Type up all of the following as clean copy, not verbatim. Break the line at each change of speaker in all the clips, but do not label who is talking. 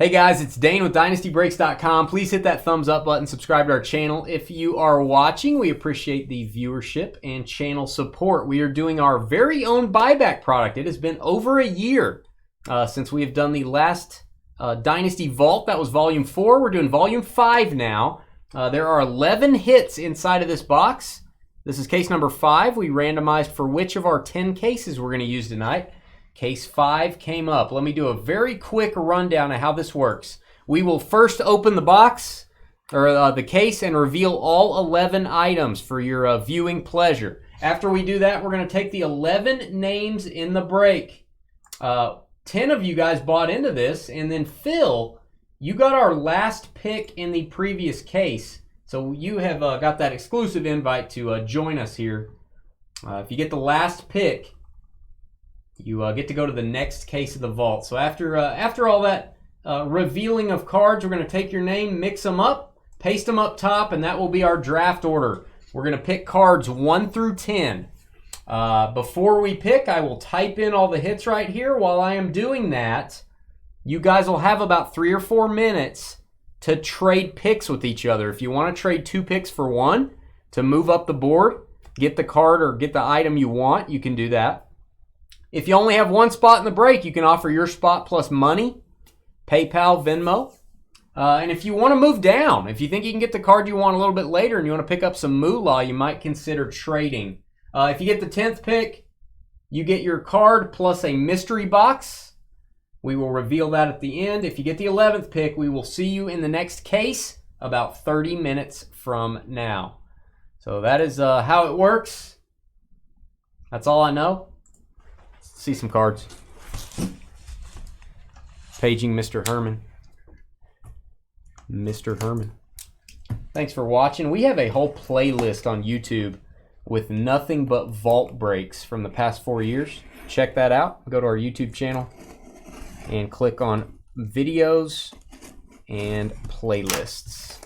Hey guys, it's Dane with DynastyBreaks.com. Please hit that thumbs up button, subscribe to our channel. If you are watching, we appreciate the viewership and channel support. We are doing our very own buyback product. It has been over a year since we have done the last Dynasty Vault. That was Volume 4. We're doing Volume 5 now. There are 11 hits inside of this box. This is case number 5. We randomized for which of our 10 cases we're going to use tonight. Case 5 came up. Let me do a very quick rundown of how this works. We will first open the box, or the case, and reveal all 11 items for your viewing pleasure. After we do that, we're going to take the 11 names in the break. 10 of you guys bought into this, and then Phil, you got our last pick in the previous case. So you have got that exclusive invite to join us here. If you get the last pick, you get to go to the next case of the vault. So after all that revealing of cards, we're going to take your name, mix them up, paste them up top, and that will be our draft order. We're going to pick cards 1 through 10. Before we pick, I will type in all the hits right here. While I am doing that, you guys will have about 3 or 4 minutes to trade picks with each other. If you want to trade 2 picks for 1 to move up the board, get the card or get the item you want, you can do that. If you only have 1 spot in the break, you can offer your spot plus money, PayPal, Venmo. And if you want to move down, if you think you can get the card you want a little bit later and you want to pick up some moolah, you might consider trading. If you get the 10th pick, you get your card plus a mystery box. We will reveal that at the end. If you get the 11th pick, we will see you in the next case about 30 minutes from now. So that is how it works. That's all I know. See some cards. Paging Mr. Herman. Mr. Herman. Thanks for watching. We have a whole playlist on YouTube with nothing but vault breaks from the past 4 years. Check that out. Go to our YouTube channel and click on videos and playlists.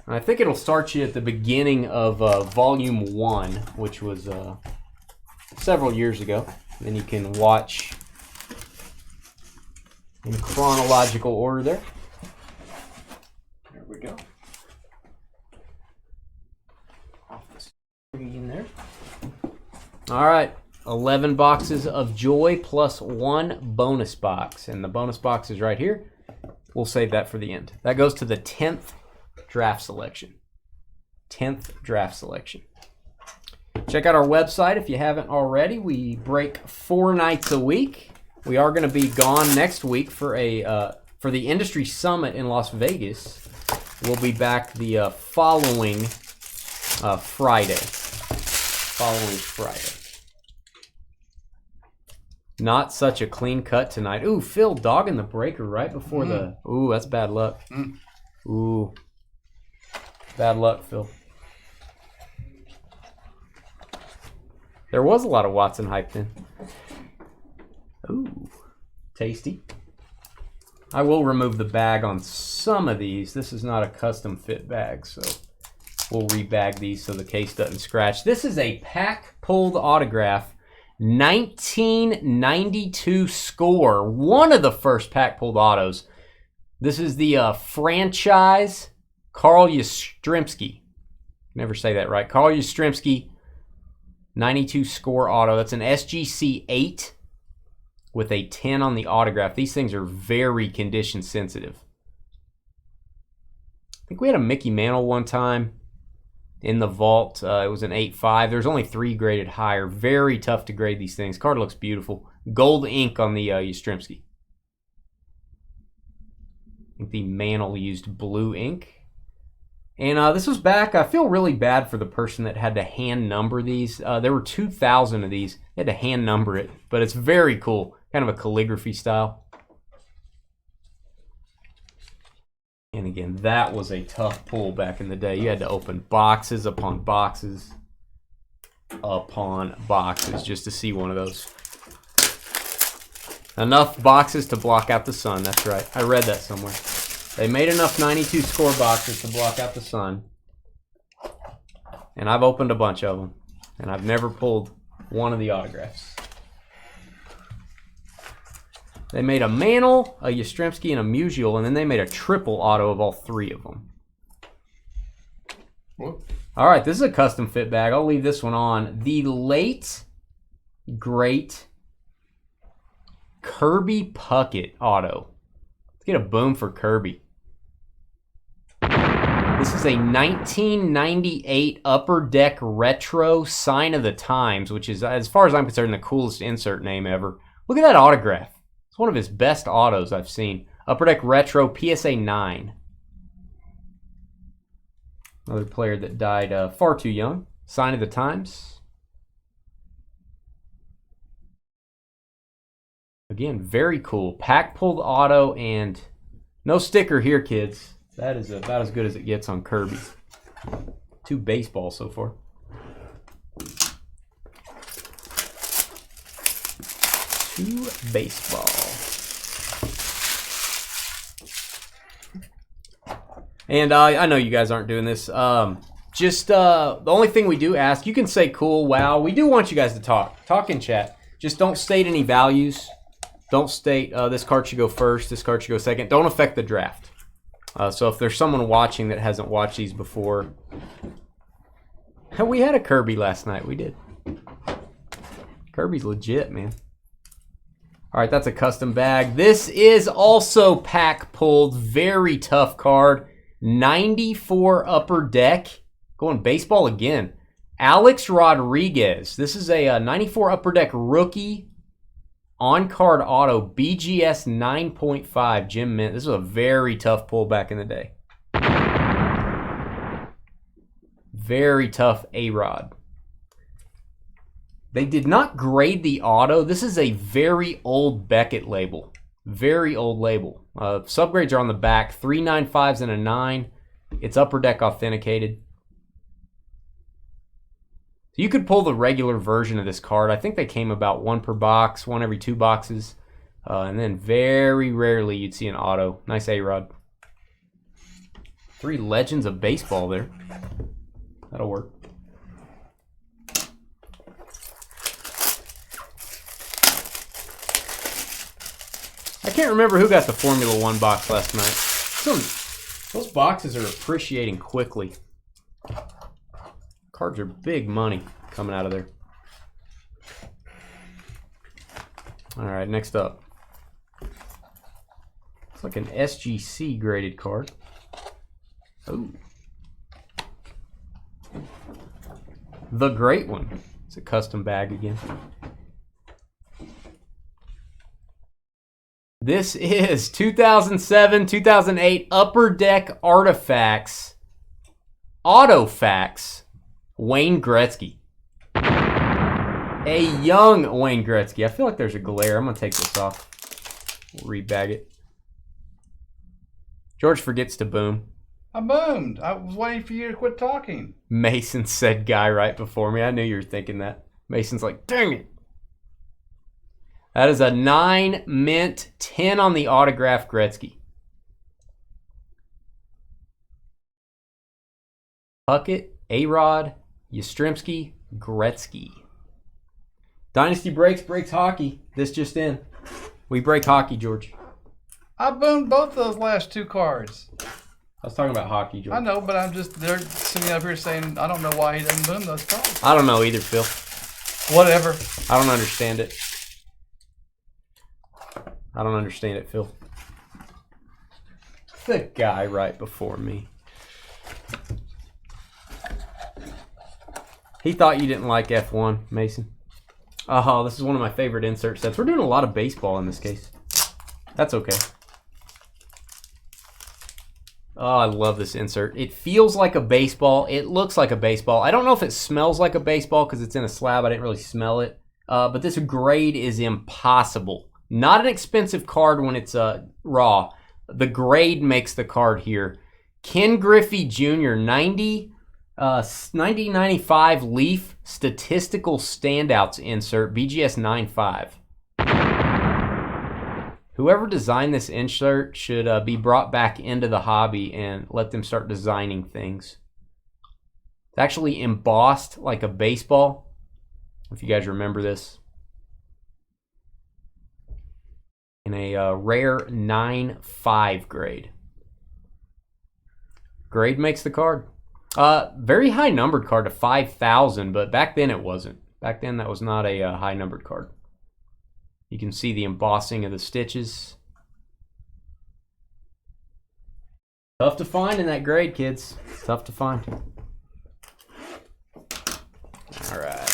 And I think it'll start you at the beginning of Volume 1, which was several years ago. Then you can watch in chronological order there. There we go. Off the screen there. All right, 11 boxes of joy plus 1 bonus box. And the bonus box is right here. We'll save that for the end. That goes to the 10th draft selection. 10th draft selection. Check out our website if you haven't already. We break 4 nights a week. We are going to be gone next week for the Industry Summit in Las Vegas. We'll be back the following Friday. Not such a clean cut tonight. Ooh, Phil dogging the breaker right before the... Ooh, that's bad luck. Ooh. Bad luck, Phil. There was a lot of Watson hype then. Ooh, tasty. I will remove the bag on some of these. This is not a custom fit bag, so we'll rebag these so the case doesn't scratch. This is a pack pulled autograph, 1992 score. One of the first pack pulled autos. This is the franchise Carl Yastrzemski. Never say that right. Carl Yastrzemski. 92 score auto. That's an SGC 8 with a 10 on the autograph. These things are very condition sensitive. I think we had a Mickey Mantle one time in the vault. It was an 8.5. There's only 3 graded higher. Very tough to grade these things. Card looks beautiful. Gold ink on the Yastrzemski. I think the Mantle used blue ink. And this was back, I feel really bad for the person that had to hand number these. There were 2,000 of these. They had to hand number it, but it's very cool. Kind of a calligraphy style. And again, that was a tough pull back in the day. You had to open boxes upon boxes upon boxes just to see one of those. Enough boxes to block out the sun, that's right. I read that somewhere. They made enough 92 score boxes to block out the sun. And I've opened a bunch of them. And I've never pulled one of the autographs. They made a Mantle, a Yastrzemski, and a Musial, and then they made a triple auto of all 3 of them.
Whoop.
All right, this is a custom fit bag. I'll leave this one on. The late, great Kirby Puckett auto. Let's get a boom for Kirby. This is a 1998 Upper Deck Retro Sign of the Times, which is, as far as I'm concerned, the coolest insert name ever. Look at that autograph. It's one of his best autos I've seen. Upper Deck Retro PSA 9. Another player that died far too young. Sign of the Times. Again, very cool. Pack pulled auto and no sticker here, kids. That is about as good as it gets on Kirby. 2 baseballs so far. Two baseball. And I know you guys aren't doing this. The only thing we do ask, you can say cool, wow. We do want you guys to talk. Talk in chat. Just don't state any values. Don't state this card should go first, this card should go second. Don't affect the draft. So if there's someone watching that hasn't watched these before, we had a Kirby last night. We did. Kirby's legit, man. All right, that's a custom bag. This is also pack pulled. Very tough card. 94 Upper Deck. Going baseball again. Alex Rodriguez. This is a 94 Upper Deck rookie on-card auto. BGS 9.5 Jim Mint. This was a very tough pull back in the day. Very tough A-Rod. They did not grade the auto. This is a very old Beckett label. Very old label. Subgrades are on the back. 3 9.5s and a 9. It's Upper Deck authenticated. So you could pull the regular version of this card. I think they came about 1 per box, 1 every 2 boxes. And then very rarely you'd see an auto. Nice A-Rod. 3 Legends of Baseball there. That'll work. I can't remember who got the Formula 1 box last night. Those boxes are appreciating quickly. Cards are big money coming out of there. All right, next up. It's like an SGC graded card. Ooh. The Great One. It's a custom bag again. This is 2007, 2008 Upper Deck Artifacts. Autofacts. Wayne Gretzky. A young Wayne Gretzky. I feel like there's a glare. I'm going to take this off. We'll rebag it. George forgets to boom.
I boomed. I was waiting for you to quit talking.
Mason said guy right before me. I knew you were thinking that. Mason's like, dang it. That is a 9 mint, 10 on the autograph Gretzky. Puckett, A-Rod, Yastrzemski, Gretzky. Dynasty Breaks breaks hockey. This just in. We break hockey, George.
I boomed both those last 2 cards.
I was talking about hockey, George.
I know, but they're sitting up here saying, I don't know why he doesn't boom those cards.
I don't know either, Phil.
Whatever.
I don't understand it. I don't understand it, Phil. The guy right before me. He thought you didn't like F1, Mason. Oh, this is one of my favorite insert sets. We're doing a lot of baseball in this case. That's okay. Oh, I love this insert. It feels like a baseball. It looks like a baseball. I don't know if it smells like a baseball because it's in a slab. I didn't really smell it. But this grade is impossible. Not an expensive card when it's raw. The grade makes the card here. Ken Griffey Jr. 1995 Leaf Statistical Standouts insert. BGS 9.5. Whoever designed this insert should be brought back into the hobby and let them start designing things. It's actually embossed like a baseball, if you guys remember this. in a rare 9.5 grade. Grade makes the card. Very high numbered card to 5,000, but back then it wasn't. Back then that was not a high numbered card. You can see the embossing of the stitches. Tough to find in that grade, kids. Tough to find. All right.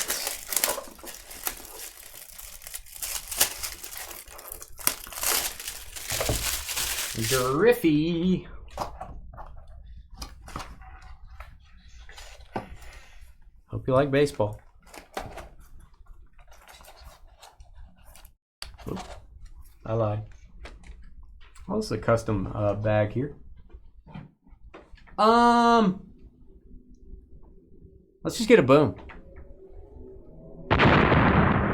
Griffey. Hope you like baseball. Oops, I lied. Oh, this is a custom bag here. Let's just get a boom.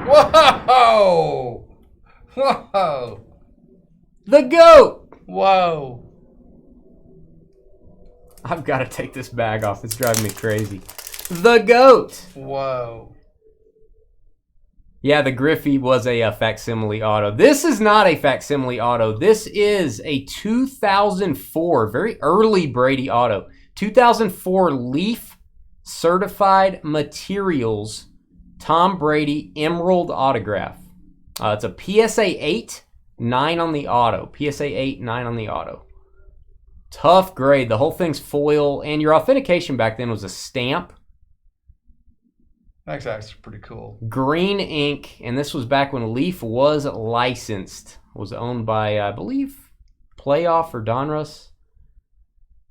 Whoa! Whoa!
The GOAT!
Whoa!
I've got to take this bag off. It's driving me crazy. The GOAT!
Whoa.
Yeah, the Griffey was a facsimile auto. This is not a facsimile auto. This is a 2004, very early Brady auto. 2004 Leaf Certified Materials Tom Brady Emerald autograph. It's a PSA 8, 9 on the auto. PSA 8, 9 on the auto. Tough grade. The whole thing's foil, and your authentication back then was a stamp.
That's actually pretty cool.
Green ink, and this was back when Leaf was licensed. Was owned by, I believe, Playoff or Donruss.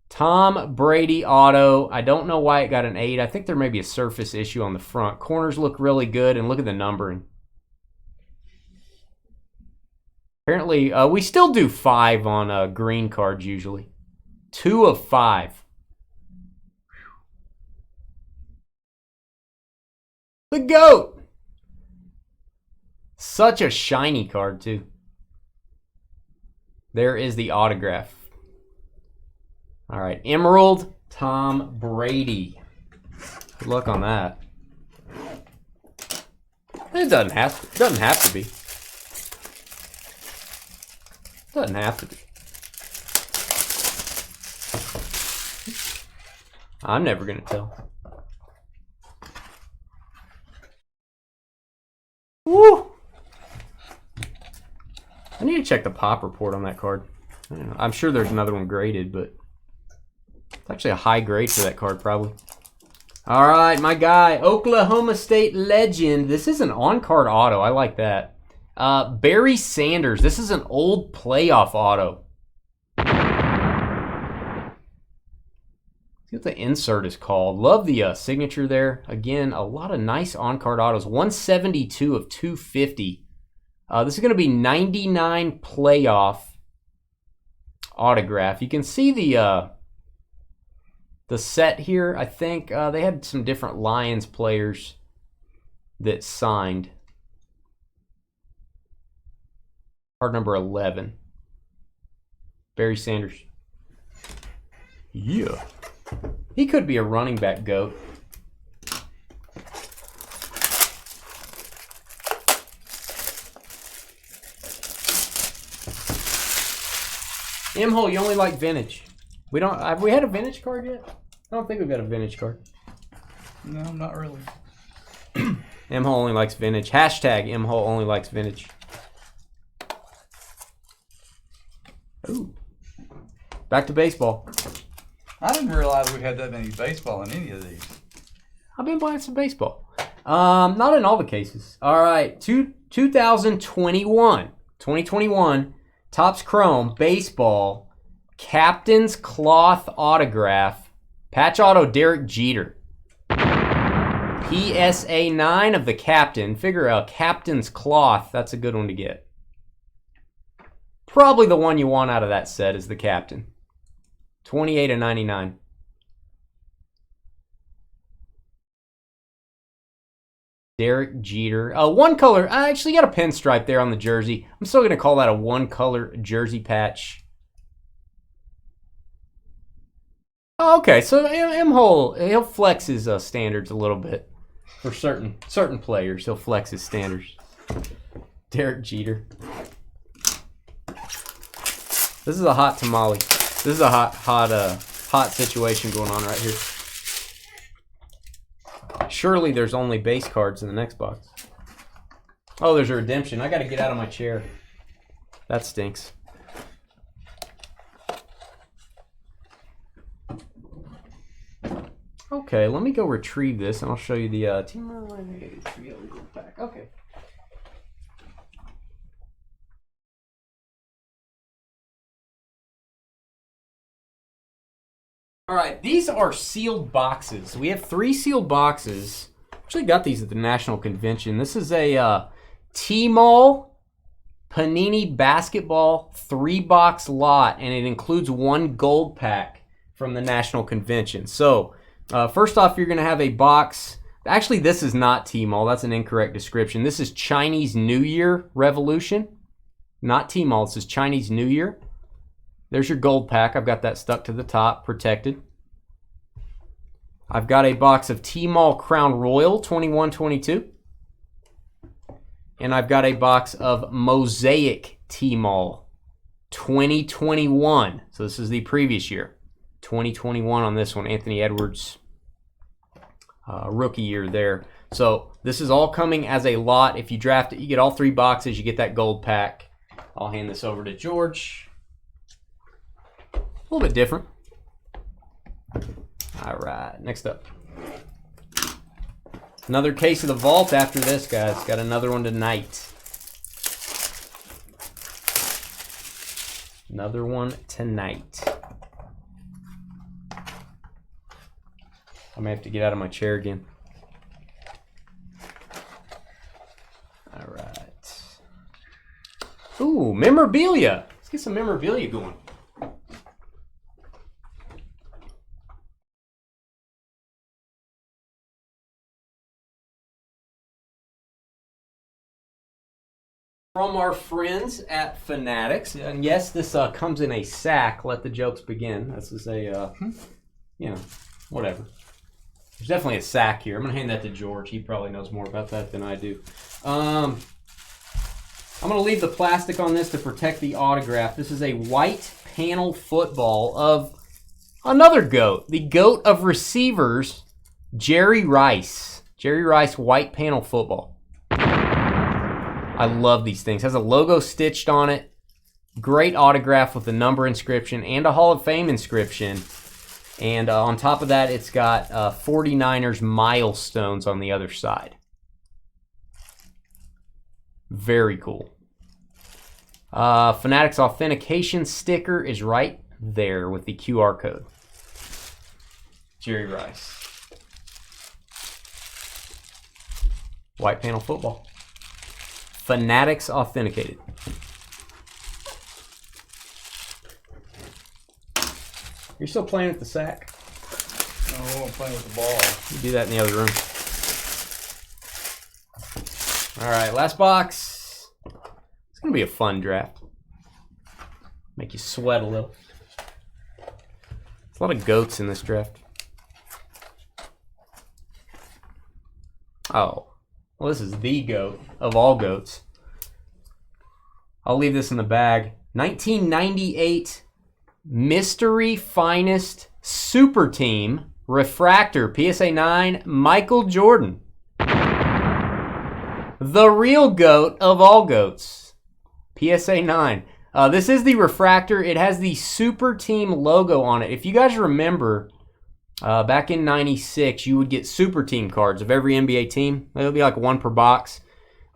Tom Brady auto. I don't know why it got an 8. I think there may be a surface issue on the front. Corners look really good, and look at the numbering. Apparently, we still do 5 on green cards usually. 2 of 5. The GOAT! Such a shiny card, too. There is the autograph. All right, Emerald Tom Brady. Good luck on that. It doesn't have to. Doesn't have to be. Doesn't have to be. I'm never gonna tell. Woo! I need to check the pop report on that card. I don't know. I'm sure there's another one graded, but it's actually a high grade for that card, probably. All right, my guy, Oklahoma State legend. This is an on-card auto. I like that. Barry Sanders. This is an old playoff auto. See what the insert is called. Love the signature there. Again, a lot of nice on-card autos. 172 of 250. This is going to be 99 playoff autograph. You can see the set here. I think they had some different Lions players that signed. Card number 11. Barry Sanders. Yeah. He could be a running back GOAT. M-Hole, you only like vintage. We don't. Have we had a vintage card yet? I don't think we've got a vintage card.
No, not really.
M-Hole only likes vintage. Hashtag M-Hole only likes vintage. Ooh. Back to baseball.
I didn't realize we had that many baseball in any of these.
I've been playing some baseball. Not in all the cases. All right, 2021, Topps Chrome Baseball Captain's Cloth Autograph Patch Auto Derek Jeter. PSA 9 of the Captain. Figure out Captain's Cloth. That's a good one to get. Probably the one you want out of that set is the Captain. 28 of 99. Derek Jeter. One color. I actually got a pinstripe there on the jersey. I'm still going to call that a one color jersey patch. Oh, okay, so M-Hole, he'll flex his standards a little bit. For certain players, he'll flex his standards. Derek Jeter. This is a hot tamale. This is a hot situation going on right here. Surely there's only base cards in the next box. Oh, there's a redemption. I got to get out of my chair. That stinks. Okay, let me go retrieve this, and I'll show you the team. Okay. All right, these are sealed boxes. We have 3 sealed boxes. Actually got these at the National Convention. This is a T-Mall Panini Basketball 3-box lot, and it includes 1 gold pack from the National Convention. So, first off, you're going to have a box. Actually, this is not T-Mall. That's an incorrect description. This is Chinese New Year Revolution. Not T-Mall. This is Chinese New Year. There's your gold pack. I've got that stuck to the top, protected. I've got a box of T-Mall Crown Royal 21-22. And I've got a box of Mosaic T-Mall 2021. So this is the previous year. 2021 on this one. Anthony Edwards, rookie year there. So this is all coming as a lot. If you draft it, you get all 3 boxes. You get that gold pack. I'll hand this over to George. A little bit different. All right, next up. Another case of the vault after this, guys. Got another one tonight. Another one tonight. I may have to get out of my chair again. All right. Ooh, memorabilia. Let's get some memorabilia going. From our friends at Fanatics, and yes, this comes in a sack. Let the jokes begin. This is a, you know, whatever. There's definitely a sack here. I'm gonna hand that to George. He probably knows more about that than I do. I'm gonna leave the plastic on this to protect the autograph. This is a white panel football of another GOAT, the GOAT of receivers, Jerry Rice. Jerry Rice white panel football. I love these things. Has a logo stitched on it. Great autograph with a number inscription and a Hall of Fame inscription. And on top of that, it's got 49ers milestones on the other side. Very cool. Fanatics authentication sticker is right there with the QR code. Jerry Rice. White panel football. Fanatics authenticated. You're still playing with the sack?
No, I'm playing with the ball.
You do that in the other room. All right, last box. It's going to be a fun draft. Make you sweat a little. There's a lot of goats in this draft. Oh. Well, this is the GOAT of all GOATs. I'll leave this in the bag. 1998 Mystery Finest Super Team Refractor PSA 9 Michael Jordan. The real GOAT of all GOATs. PSA 9. This is the refractor. It has the Super Team logo on it. If you guys remember, back in 96, you would get Super Team cards of every NBA team. It would be like 1 per box.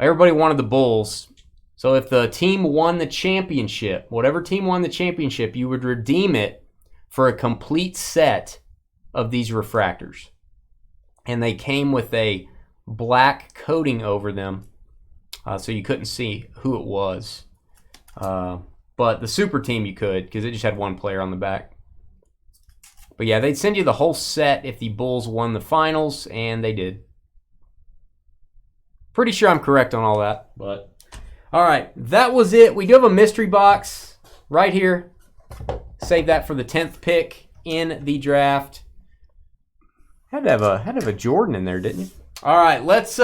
Everybody wanted the Bulls. So if the team won the championship, whatever team won the championship, you would redeem it for a complete set of these refractors. And they came with a black coating over them, so you couldn't see who it was. But the Super Team you could, because it just had 1 player on the back. But yeah, they'd send you the whole set if the Bulls won the finals, and they did. Pretty sure I'm correct on all that, but... All right, that was it. We do have a mystery box right here. Save that for the 10th pick in the draft. Had to have a Jordan in there, didn't you? All right, let's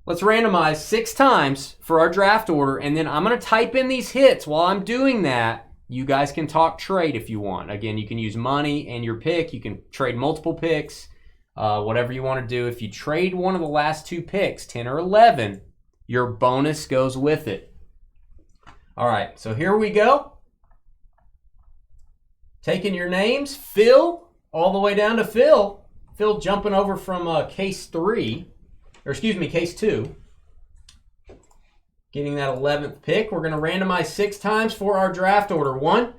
Let's randomize 6 times for our draft order, and then I'm going to type in these hits. While I'm doing that, you guys can talk trade if you want. Again, you can use money and your pick. You can trade multiple picks, whatever you want to do. If you trade one of the last 2 picks, 10 or 11, your bonus goes with it. All right, so here we go. Taking your names, Phil, all the way down to Phil. Phil jumping over from case 3, or excuse me, case 2. Getting that 11th pick. We're going to randomize 6 times for our draft order. 1,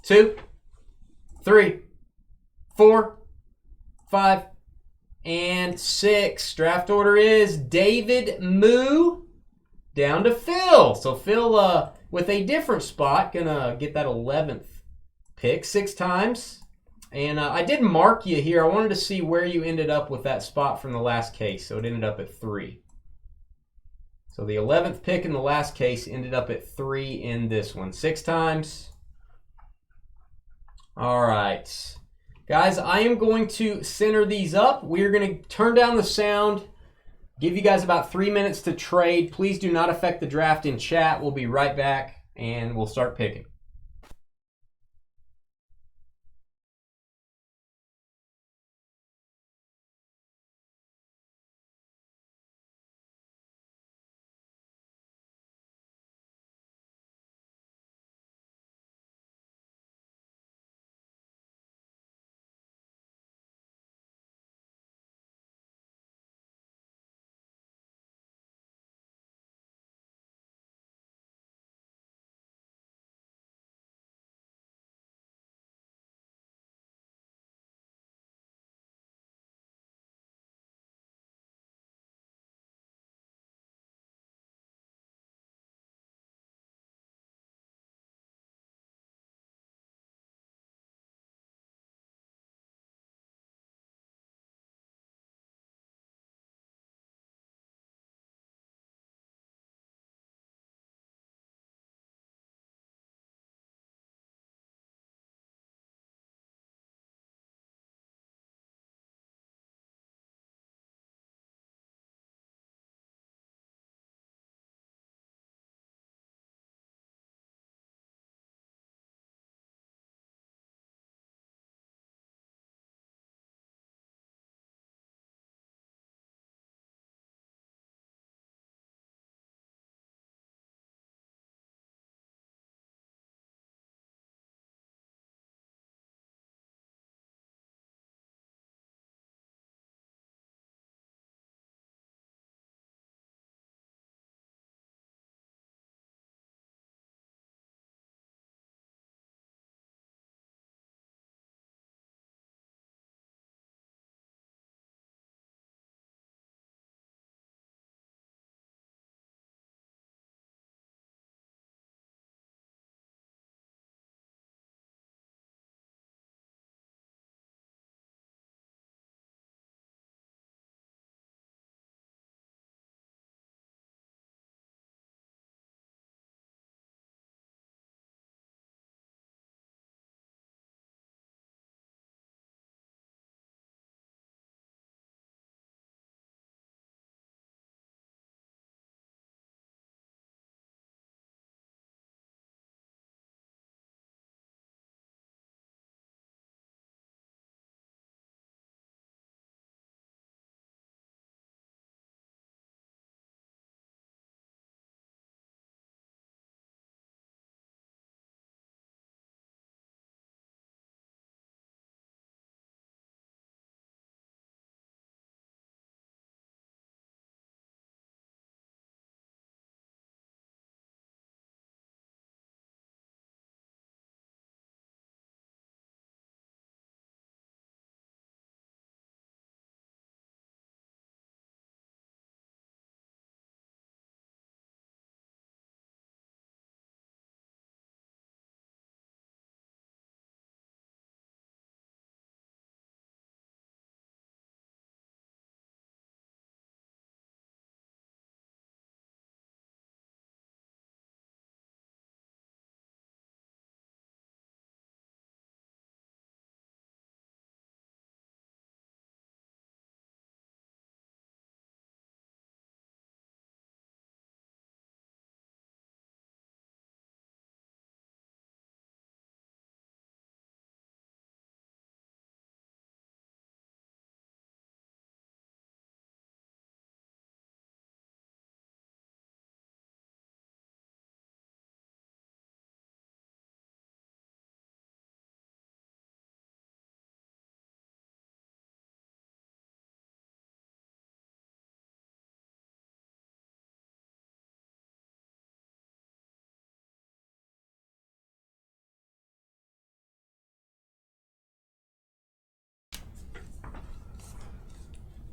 2, 3, 4, 5, and 6. Draft order is David Moo down to Phil. So Phil, with a different spot, gonna get that 11th pick 6 times. And I did mark you here. I wanted to see where you ended up with that spot from the last case. So it ended up at 3. So the 11th pick in the last case ended up at 3 in this one. 6 times. All right. Guys, I am going to center these up. We're going to turn down the sound. Give you guys about 3 minutes to trade. Please do not affect the draft in chat. We'll be right back, and we'll start picking.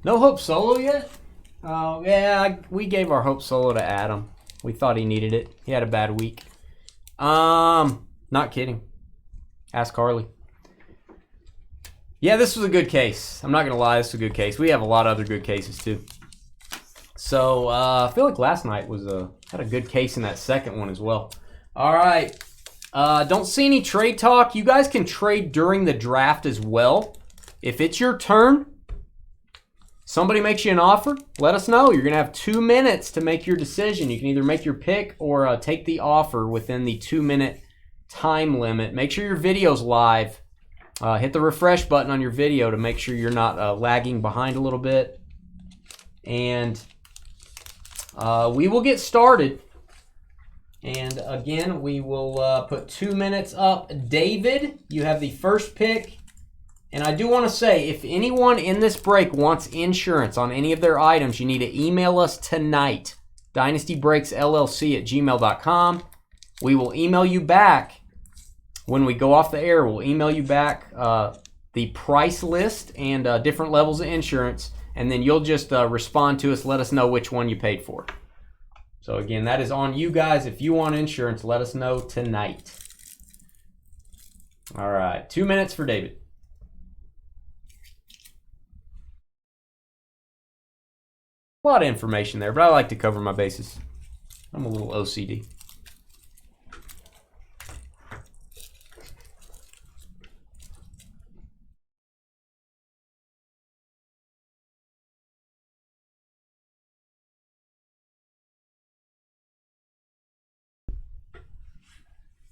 No Hope Solo yet? Oh, yeah, we gave our Hope Solo to Adam. We thought he needed it. He had a bad week. Not kidding. Ask Harley. Yeah, this was a good case. I'm not going to lie, this was a good case. We have a lot of other good cases, too. So, I feel like last night had a good case in that second one as well. All right. Don't see any trade talk. You guys can trade during the draft as well. If it's your turn, somebody makes you an offer, let us know. You're going to have 2 minutes to make your decision. You can either make your pick or take the offer within the 2-minute time limit. Make sure your video's live. Hit the refresh button on your video to make sure you're not lagging behind a little bit. And we will get started. And again, we will put 2 minutes up. David, you have the first pick. And I do want to say, if anyone in this break wants insurance on any of their items, you need to email us tonight. DynastyBreaksLLC@gmail.com. We will email you back. When we go off the air, we'll email you back the price list and different levels of insurance. And then you'll just respond to us, let us know which one you paid for. So again, that is on you guys. If you want insurance, let us know tonight. All right, 2 minutes for David. A lot of information there, but I like to cover my bases. I'm a little OCD.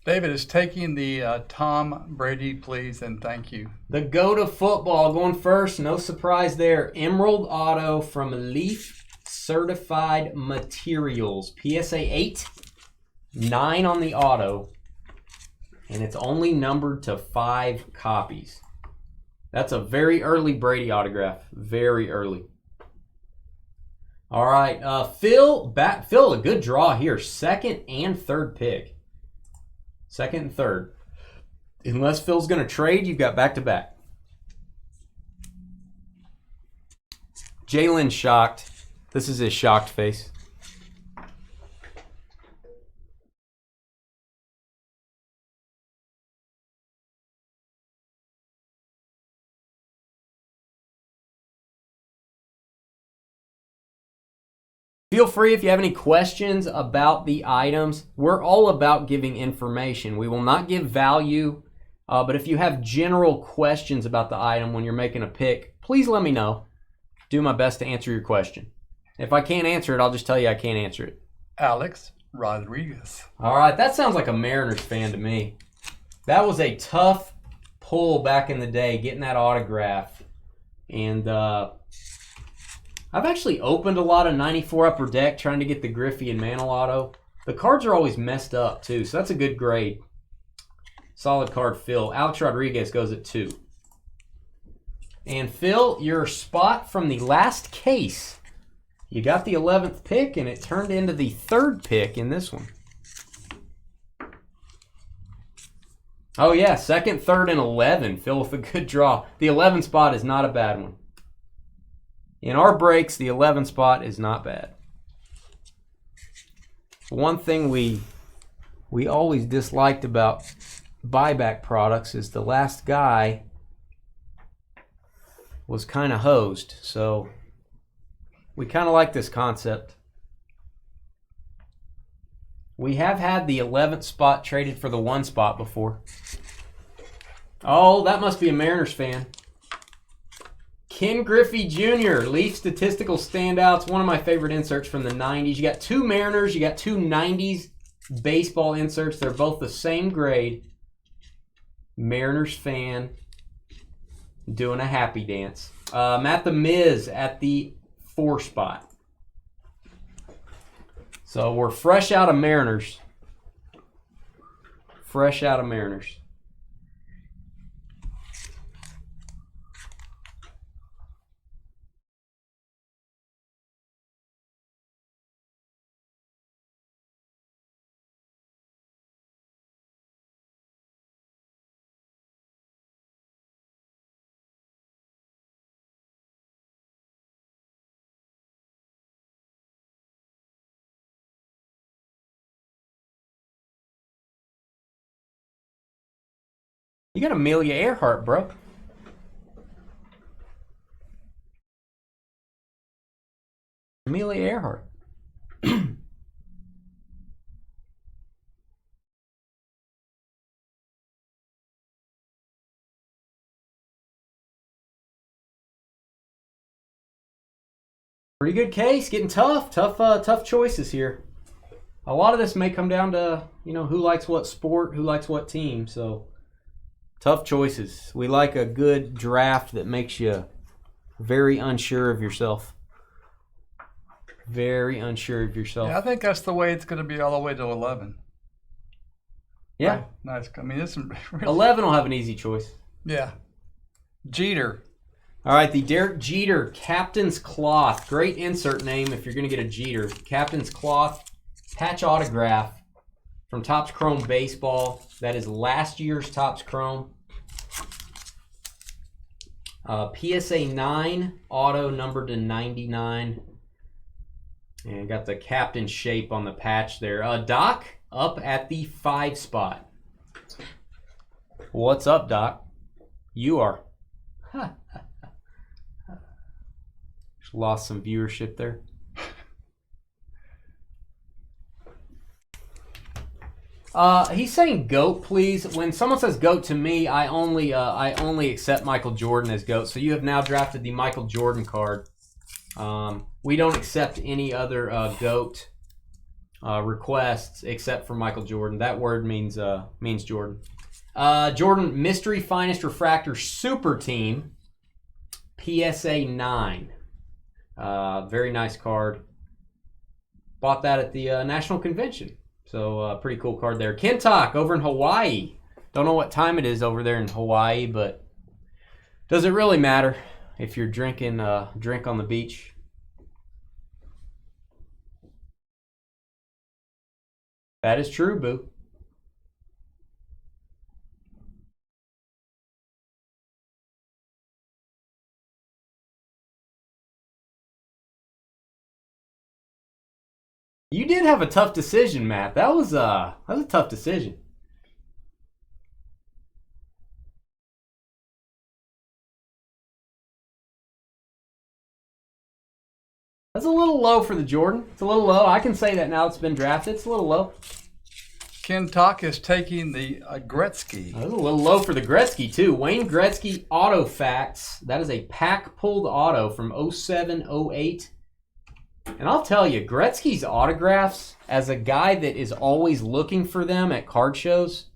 David is taking the Tom Brady, please, and thank you.
The GOAT of football going first. No surprise there. Emerald Auto from Leaf Certified Materials. PSA 8. 9 on the auto. And it's only numbered to 5 copies. That's a very early Brady autograph. Very early. All right. Phil, a good draw here. Second and third pick. Second and third. Unless Phil's going to trade, you've got back-to-back. Jalen's shocked. This is his shocked face. Feel free if you have any questions about the items. We're all about giving information. We will not give value, but if you have general questions about the item when you're making a pick, please let me know. Do my best to answer your question. If I can't answer it, I'll just tell you I can't answer it.
Alex Rodriguez.
All right, that sounds like a Mariners fan to me. That was a tough pull back in the day, getting that autograph. And I've actually opened a lot of 94 Upper Deck trying to get the Griffey and Mantle auto. The cards are always messed up too, so that's a good grade. Solid card, Phil. Alex Rodriguez goes at 2. And Phil, your spot from the last case. You got the 11th pick, and it turned into the 3rd pick in this one. Oh yeah, 2nd, 3rd, and 11. Phil with a good draw. The 11 spot is not a bad one. In our breaks, the 11 spot is not bad. One thing we always disliked about buyback products is the last guy was kind of hosed. So we kind of like this concept. We have had the 11th spot traded for the 1 spot before. Oh, that must be a Mariners fan. Ken Griffey Jr., Leaf Statistical Standouts, one of my favorite inserts from the 90s. You got 2 Mariners, you got 2 90s baseball inserts. They're both the same grade. Mariners fan doing a happy dance. Matt the Miz at the 4 spot. So we're fresh out of Mariners. Fresh out of Mariners. You got Amelia Earhart, bro. Amelia Earhart. Pretty good case. Getting tough. Tough choices here. A lot of this may come down to, who likes what sport, who likes what team. So, tough choices. We like a good draft that makes you very unsure of yourself. Very unsure of yourself.
Yeah, I think that's the way it's going to be all the way to 11.
Yeah.
Right. Nice. I mean, it's really...
11 will have an easy choice.
Yeah. Jeter.
All right, the Derek Jeter Captain's Cloth. Great insert name if you're going to get a Jeter. Captain's Cloth patch autograph from Topps Chrome Baseball. That is last year's Topps Chrome. PSA 9 auto numbered to 99. And got the captain shape on the patch there. Doc up at the 5 spot. What's up, Doc? You are. Just lost some viewership there. He's saying GOAT, please. When someone says GOAT to me, I only accept Michael Jordan as GOAT. So you have now drafted the Michael Jordan card. We don't accept any other GOAT requests except for Michael Jordan. That word means Jordan. Jordan Mystery Finest Refractor Super Team PSA 9. Very nice card. Bought that at the National Convention. So pretty cool card there. Kentuck over in Hawaii. Don't know what time it is over there in Hawaii, but does it really matter if you're drinking drink on the beach? That is true, boo. You did have a tough decision, Matt. That was a tough decision. That's a little low for the Jordan. It's a little low. I can say that now it's been drafted. It's a little low.
Kentuck is taking the Gretzky.
That's a little low for the Gretzky, too. Wayne Gretzky Auto Facts. That is a pack-pulled auto from 07-08. And I'll tell you, Gretzky's autographs, as a guy that is always looking for them at card shows,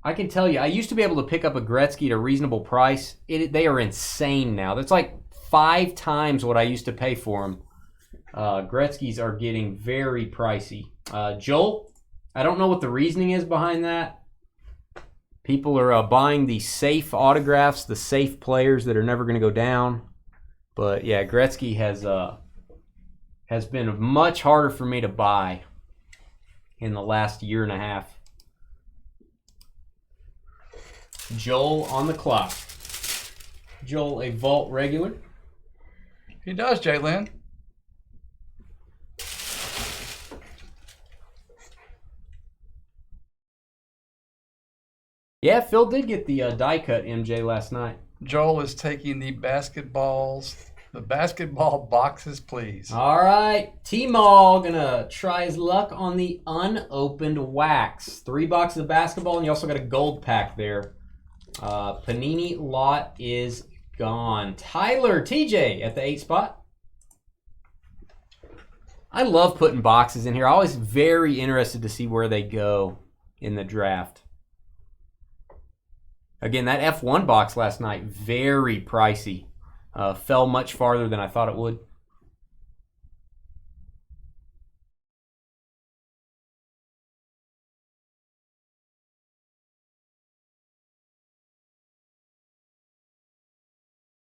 I can tell you, I used to be able to pick up a Gretzky at a reasonable price. They are insane now. That's like 5 times what I used to pay for them. Gretzky's are getting very pricey. Joel, I don't know what the reasoning is behind that. People are buying the safe autographs, the safe players that are never going to go down. But yeah, Gretzky has been much harder for me to buy in the last year and a half. Joel on the clock. Joel, a vault regular.
He does, Jalen.
Yeah, Phil did get the die cut MJ last night.
Joel is taking the basketball boxes, please.
All right, T-Mall gonna try his luck on the unopened wax. 3 boxes of basketball, and you also got a gold pack there. Panini lot is gone. Tyler, TJ at the 8 spot. I love putting boxes in here. I'm always very interested to see where they go in the draft. Again, that F1 box last night, very pricey. Fell much farther than I thought it would.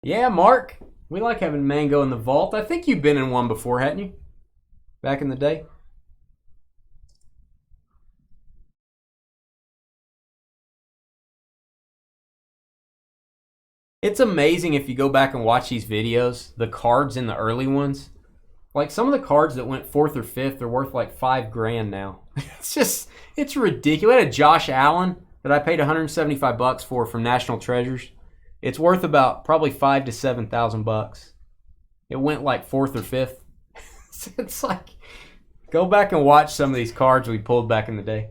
Yeah, Mark, we like having mango in the vault. I think you've been in one before, hadn't you? Back in the day. It's amazing if you go back and watch these videos, the cards in the early ones. Like some of the cards that went 4th or 5th are worth like $5,000 now. It's ridiculous. We had a Josh Allen that I paid $175 for from National Treasures. It's worth about probably $5,000 to $7,000. It went like 4th or 5th. It's like, go back and watch some of these cards we pulled back in the day.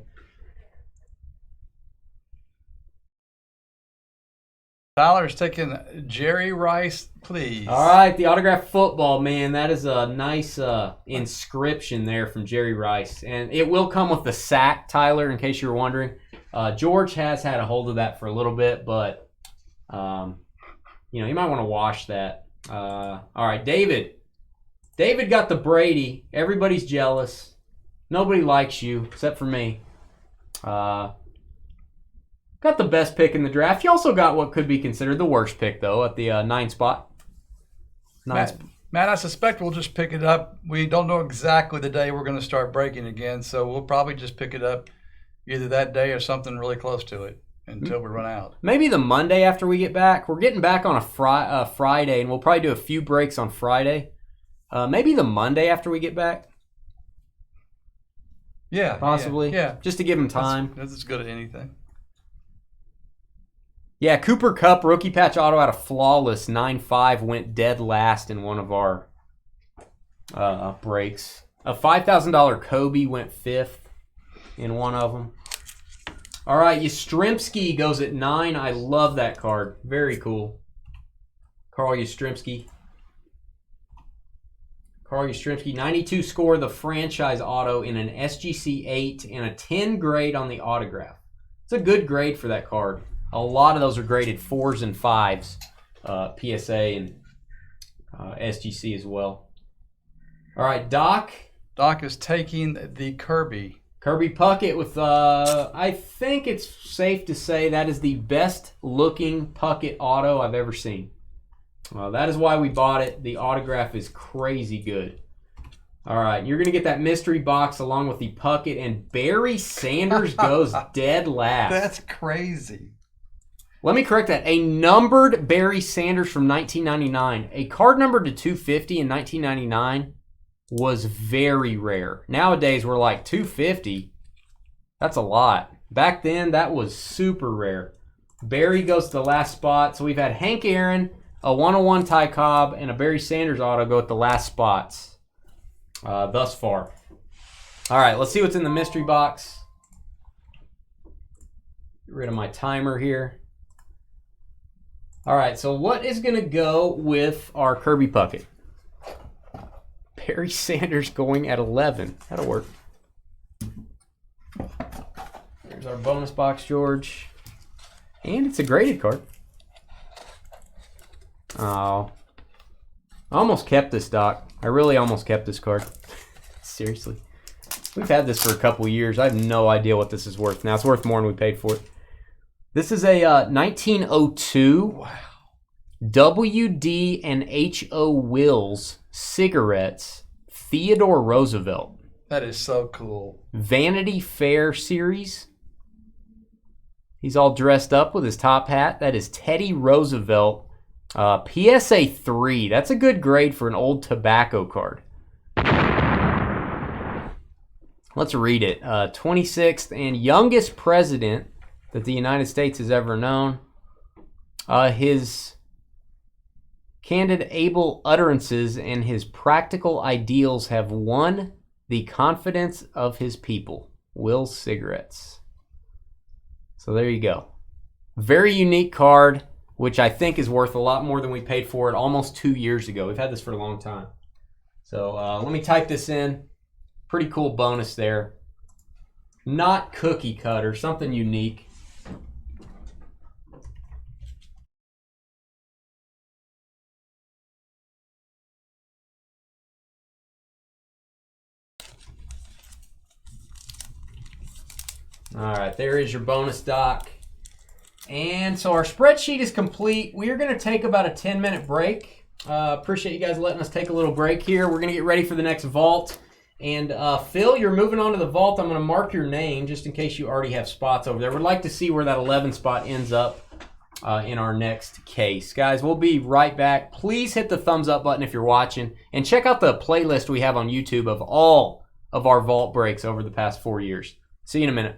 Tyler's taking Jerry Rice, please.
All right, the autographed football, man. That is a nice inscription there from Jerry Rice. And it will come with the sack, Tyler, in case you were wondering. George has had a hold of that for a little bit, but, you might want to wash that. All right, David. David got the Brady. Everybody's jealous. Nobody likes you except for me. Got the best pick in the draft. You also got what could be considered the worst pick, though, at the 9 spot.
Matt, I suspect we'll just pick it up. We don't know exactly the day we're going to start breaking again, so we'll probably just pick it up either that day or something really close to it until we run out.
Maybe the Monday after we get back. We're getting back on a Friday, and we'll probably do a few breaks on Friday. Maybe the Monday after we get back.
Yeah.
Possibly.
Yeah.
Just to give him time.
That's as good as anything.
Yeah, Cooper Kupp, rookie patch auto out of Flawless, 9.5, went dead last in one of our breaks. A $5,000 Kobe went 5th in one of them. All right, Yastrzemski goes at 9. I love that card. Very cool. Carl Yastrzemski. 92 score, the franchise auto in an SGC 8 and a 10 grade on the autograph. It's a good grade for that card. A lot of those are graded 4s and 5s, PSA and SGC as well. All right, Doc.
Doc is taking the Kirby
Puckett with, I think it's safe to say that is the best looking Puckett auto I've ever seen. That is why we bought it. The autograph is crazy good. All right, you're going to get that mystery box along with the Puckett, and Barry Sanders goes dead last.
That's crazy.
Let me correct that. A numbered Barry Sanders from 1999. A card numbered to 250 in 1999 was very rare. Nowadays, we're like 250. That's a lot. Back then, that was super rare. Barry goes to the last spot. So we've had Hank Aaron, a 101 Ty Cobb, and a Barry Sanders auto go at the last spots thus far. All right, let's see what's in the mystery box. Get rid of my timer here. All right, so what is going to go with our Kirby Puckett? Barry Sanders going at 11. That'll work. There's our bonus box, George. And it's a graded card. Oh. I almost kept this, Doc. I really almost kept this card. Seriously. We've had this for a couple years. I have no idea what this is worth. Now, it's worth more than we paid for it. This is a 1902 W.D. and H.O. Wills cigarettes, Theodore Roosevelt.
That is so cool.
Vanity Fair series. He's all dressed up with his top hat. That is Teddy Roosevelt. PSA 3. That's a good grade for an old tobacco card. Let's read it. 26th and youngest president that the United States has ever known. His candid, able utterances and his practical ideals have won the confidence of his people. Will's Cigarettes. So there you go. Very unique card, which I think is worth a lot more than we paid for it almost 2 years ago. We've had this for a long time. So let me type this in. Pretty cool bonus there. Not cookie cutter, something unique. All right, there is your bonus, Doc. And so our spreadsheet is complete. We are going to take about a 10-minute break. Appreciate you guys letting us take a little break here. We're going to get ready for the next vault. And Phil, you're moving on to the vault. I'm going to mark your name just in case you already have spots over there. We'd like to see where that 11 spot ends up in our next case. Guys, we'll be right back. Please hit the thumbs up button if you're watching. And check out the playlist we have on YouTube of all of our vault breaks over the past 4 years. See you in a minute.